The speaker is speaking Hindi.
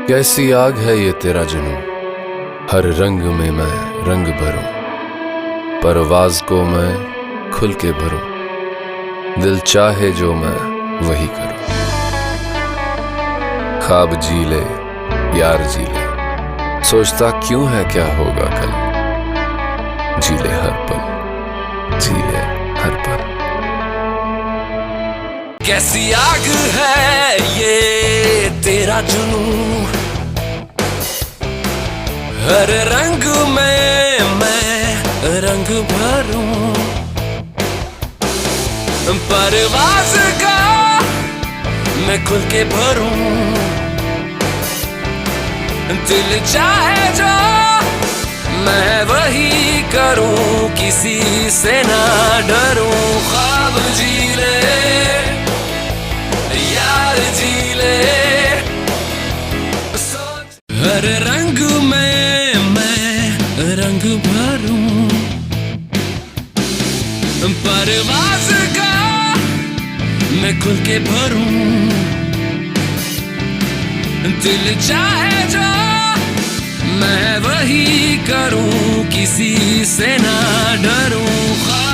कैसी आग है ये तेरा जुनून, हर रंग में मैं रंग भरूं, परवाज को मैं खुल के भरूं, दिल चाहे जो मैं वही करूं। ख्वाब जी ले यार जी ले, सोचता क्यों है क्या होगा कल, जी ले हर पल, जी ले हर पल। कैसी आग है ये तेरा जुनून, हर रंग में मैं रंग भरूं, परवाज़ का मैं खुल के भरूं, दिल चाहे जो मैं वही करूं, किसी से ना डरूं। ख्वाब जी ले यार जी ले, हर रंग में मैं रंग भरूं, परवाज़ का मैं खुल के भरूं, दिल चाहे जो मैं वही करूं, किसी से ना डरूं।